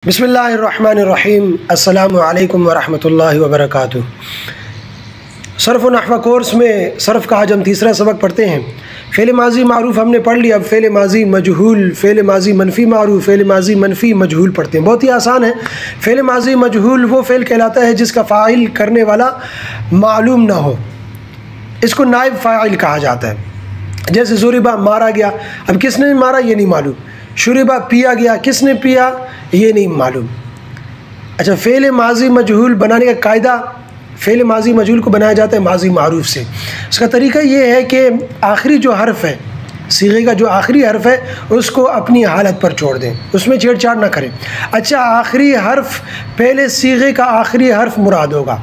बिस्मिल्लाहिर्रहमानिर्रहीम। अस्सलामु अलैकुम वरहमतुल्लाहि वबरकातुहू। सर्फ़ व नहव कोर्स में सर्फ़ का आज हम तीसरा सबक पढ़ते हैं। फ़ेल माज़ी मारूफ़ हमने पढ़ लिया, अब फ़ेल माज़ी मजहूल, फ़ेल माज़ी मनफ़ी मारूफ़, फ़ेल माज़ी मनफ़ी मजहूल पढ़ते हैं। बहुत ही आसान है। फ़ेल माज़ी मजहूल वो फ़ेल कहलाता है जिसका फ़ाइल करने वाला मालूम ना हो, इसको नाइब फ़ाइल कहा जाता है। जैसे ज़ुरिबा मारा गया, अब किसने मारा ये नहीं मालूम। शुरिबा पिया गया, किसने पिया ये नहीं मालूम। अच्छा, फ़ेल माज़ी मजहूल बनाने का कायदा, फ़ेल माज़ी मजहूल को बनाया जाता है माज़ी मारूफ़ से। इसका तरीका ये है कि आखिरी जो हर्फ़ है, सीगे का जो आखिरी हर्फ़ है उसको अपनी हालत पर छोड़ दें, उसमें छेड़छाड़ ना करें। अच्छा, आखिरी हर्फ़ पहले सीगे का आखिरी हर्फ़ मुराद होगा।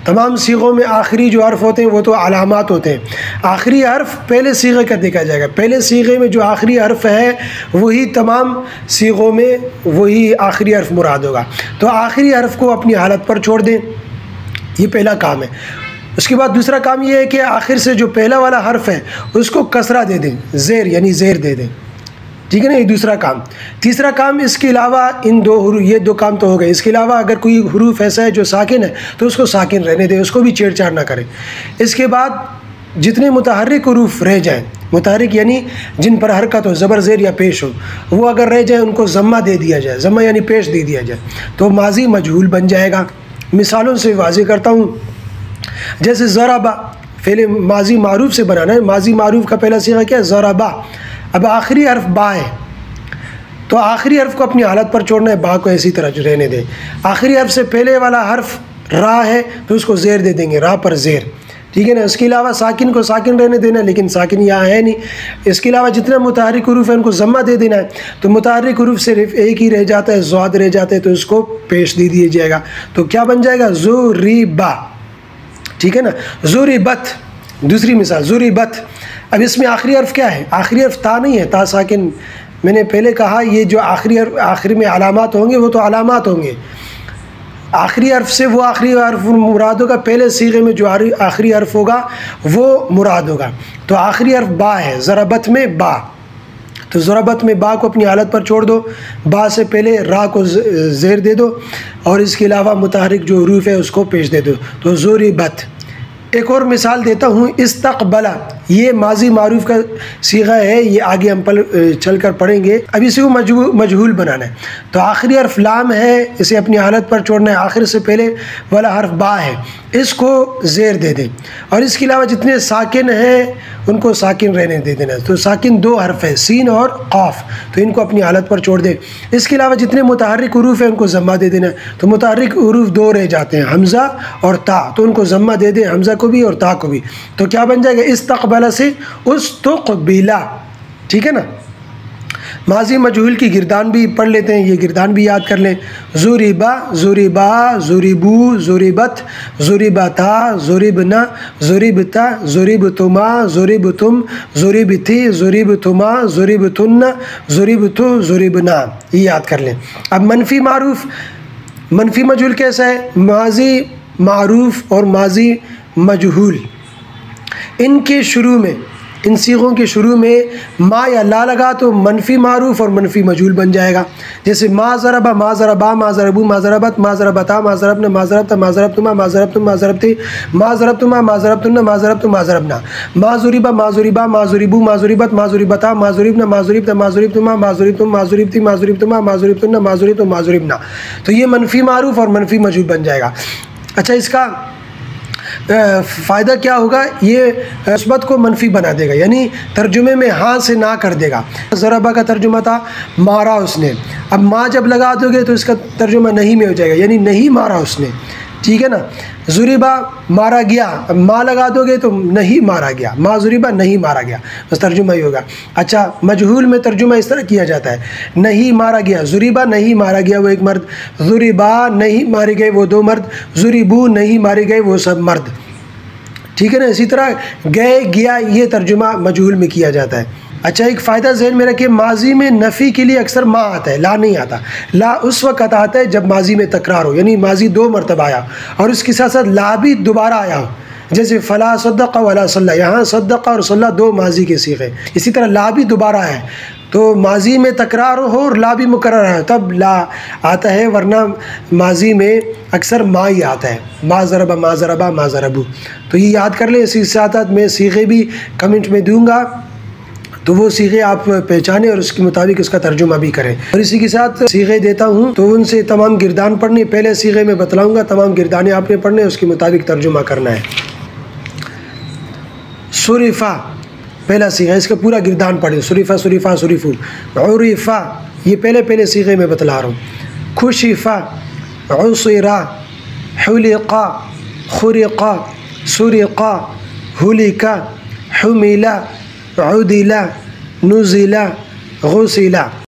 तमाम सीगों में आखिरी जो हर्फ़ होते हैं वो तो अलामात होते हैं। आखिरी हर्फ़ पहले सीगे का देखा जाएगा। पहले सीगे में जो आखिरी हर्फ़ है वही तमाम सीगों में वही आखिरी हर्फ़ मुराद होगा। तो आखिरी हर्फ़ को अपनी हालत पर छोड़ दें, ये पहला काम है। उसके बाद दूसरा काम ये है कि आखिर से जो पहला वाला हर्फ़ है उसको कसरा दे दें, ज़ेर यानी ज़ेर दे दें, ठीक है ना। ये दूसरा काम। तीसरा काम, इसके अलावा इन दो हुरूफ, ये दो काम तो हो गए। इसके अलावा अगर कोई हुरूफ ऐसा है जो साकिन है तो उसको साकिन रहने दें, उसको भी छेड़छाड़ ना करें। इसके बाद जितने मुतहर्रिक हुरूफ रह जाएं, मुतहर्रिक यानी जिन पर हरकत हो, ज़बर ज़ेर या पेश हो, वो अगर रह जाए उनको ज़म्मा दे दिया जाए, ज़म्मा यानी पेश दे दिया जाए, तो माज़ी मजहूल बन जाएगा। मिसालों से वाज़ेह करता हूँ। जैसे ज़राबा, फ़ेल माज़ी मारूफ़ से बनाना है। माज़ी मारूफ़ का पहला सीगा क्या है? ज़राबा। अब आखिरी हर्फ़ बा है तो आखिरी हर्फ़ को अपनी हालत पर छोड़ना है, बा को ऐसी तरह रहने दें। आखिरी हर्फ़ से पहले वाला हर्फ़ रा है तो उसको ज़ेर दे देंगे, रा पर ज़ेर, ठीक है ना। इसके अलावा साकिन को साकिन रहने देना है, लेकिन साकिन यहाँ है नहीं। इसके अलावा जितने मुतहर्रिक हुरूफ है उनको ज़म्मा दे देना है। तो मुतहर्रिक हुरूफ सिर्फ एक ही रह जाता है, ज़्वाद रह जाते हैं, तो इसको पेश दे दिया जाएगा। तो क्या बन जाएगा? ज़ुरिबा, ठीक है ना। ज़ुरिबत, दूसरी मिसाल ज़ुरिबत। अब इसमें आखिरी हर्फ़ क्या है? आखिरी हर्फ़ ता नहीं है, ता साकिन। मैंने पहले कहा ये जो आखिरी में अलामात होंगे वो तो अलामात होंगे। आखिरी हर्फ़ से वो आखिरी हर्फ़ मुराद होगा, पहले सीगे में जो आखिरी हर्फ़ होगा वो मुराद होगा। तो आखिरी हर्फ़ बा है, ज़रबत में बा, तो ज़रबत में बा को अपनी हालत पर छोड़ दो, बा से पहले रा को ज़ेर दे दो और इसके अलावा मुतहर्रिक जो हुरूफ है उसको पेश दे दो, तो ज़ुरिबत। एक और मिसाल देता हूँ, इस्तक़बला, ये माज़ी मारूफ़ का सीगा है, ये आगे हम चल कर पढ़ेंगे। अब इसे को मजहूल बनाना है। तो आखिरी हर्फ़ लाम है, इसे अपनी हालत पर छोड़ना है। आखिर से पहले वाला हर्फ़ बा है, इसको ज़ेर दे दें और इसके अलावा जितने साकिन हैं उनको साकिन रहने दे देना। तो साकिन दो हर्फ़ है, सीन और क़ाफ़, तो इनको अपनी हालत पर छोड़ दें। इसके अलावा जितने मुतहर्रिक हुरूफ हैं उनको ज़म्मा दे देना। तो मुतहर्रिक हुरूफ दो रह जाते हैं, हमज़ा और ता, तो उनको ज़म्मा दे दें, हमज़ा को भी और ता को भी। तो क्या बन जाएगा? इस्तक़बला से उस्तुक़बिला, ठीक है ना। माज़ी मजहूल की गिरदान भी पढ़ लेते हैं, ये गिरदान भी याद कर लें। ज़ुरिबा, ज़ुरिबा, ज़ुरिबू, ज़ुरिबत, ज़ुरिबता, ज़ुरिबना, ज़ुरिबता, ज़ुरिबतुमा, ज़ुरिबतुम, ज़ुरिबती, ज़ुरिबतुमा, ज़ुरिबतुन्ना, ज़ुरिबतु, ज़ुरिबना, ये याद कर लें। अब मनफ़ी मारूफ़, मनफ़ी मजहूल कैसा है? माज़ी मारूफ़ और माज़ी मजहूल, इनके शुरू में, इन सीगों के शुरू में मा या ला लगा तो मनफ़ी मारूफ़ और मनफ़ी मजहूल बन जाएगा। जैसे मा ज़रबा, मा ज़रबा, मा ज़रबू, मा ज़रबत, मा ज़रबता, मा ज़रबना, मा ज़रबता, मा ज़रबतुमा, मा ज़रबतुम, मा ज़रबती, मा ज़रबतुमा, मा ज़रबतुन्ना, मा ज़रबतु, मा ज़रबना, मा ज़ुरिबा, मा ज़ुरिबा, मा ज़ुरिबू, मा ज़ुरिबत, मा ज़ुरिबता, मा ज़ुरिबना, मा ज़ुरिबता, मा ज़ुरिबतुमा, मा ज़ुरिबतुम, मा ज़ुरिबती, मा ज़ुरिबतुमा, मा ज़ुरिबतुन्ना, मा ज़ुरिबतु, मा ज़ुरिबना। तो ये मनफ़ी मारूफ़ और मनफ़ी मजहूल बन जाएगा। अच्छा, इसका फ़ायदा क्या होगा? ये मुस्बत को मनफ़ी बना देगा, यानी तर्जुमे में हाँ से ना कर देगा। ज़रबा का तर्जुमा था मारा उसने, अब माँ जब लगा दोगे तो इसका तर्जुमा नहीं में हो जाएगा, यानी नहीं मारा उसने, ठीक है ना। ज़ुरिबा मारा गया, अब माँ लगा दोगे तो नहीं मारा गया, माँ ज़ुरिबा नहीं मारा गया, बस तर्जुमा ही होगा। अच्छा, मजहूल में तर्जुमा इस तरह किया जाता है, नहीं मारा गया, ज़ुरिबा नहीं मारा गया वो एक मर्द, ज़ुरिबा नहीं मारे गए वो दो मर्द, ज़ुरिबू नहीं मारे गए वो सब मर्द, ठीक है ना। इसी तरह गए गया ये तर्जुमा मजहूल में किया जाता है। अच्छा, एक फ़ायदा ज़हन में रखिए, माजी में नफ़ी के लिए अक्सर मा आता है, ला नहीं आता। ला उस वक़्त आता है जब माजी में तकरार हो, यानी माजी दो मरतबा आया और उसके साथ साथ ला भी दोबारा आया हो। जैसे फ़ला सद्दक़ वला सल्ला, यहाँ सद्दक़ और सल्ला दो माजी के सीगे। इसी तरह ला भी दोबारा है, तो माजी में तकरार हो और ला भी मुकर्रर है तब ला आता है, वरना माजी में अक्सर मा ही आता है, मा ज़रबा मा ज़रबा मा ज़रबू। तो ये याद कर लें। इसी साथ मैं सीखे भी कमेंट में दूंगा, तो वो सीखे आप पहचानें और उसके मुताबिक उसका तर्जुमा भी करें। और इसी के साथ सीखे देता हूँ तो उनसे तमाम गिरदान पढ़नी। पहले सीखे में बतलाऊँगा, तमाम गिरदाने आपने पढ़ने, उसके मुताबिक तर्जुमा करना है। सुरिफ़ा पहला सीखा, इसका पूरा गिरदान पढ़े। सुरिफ़ा सुरिफ़ा सुरिफ़ू। उरिफ़ा ये पहले सीखे में बतला रहा हूँ। खुशिफ़ा उसिरा हुलिक़ा खुरिक़ा सुरिक़ा हुलिका हुमिला उदिला नुज़िला गुसिला।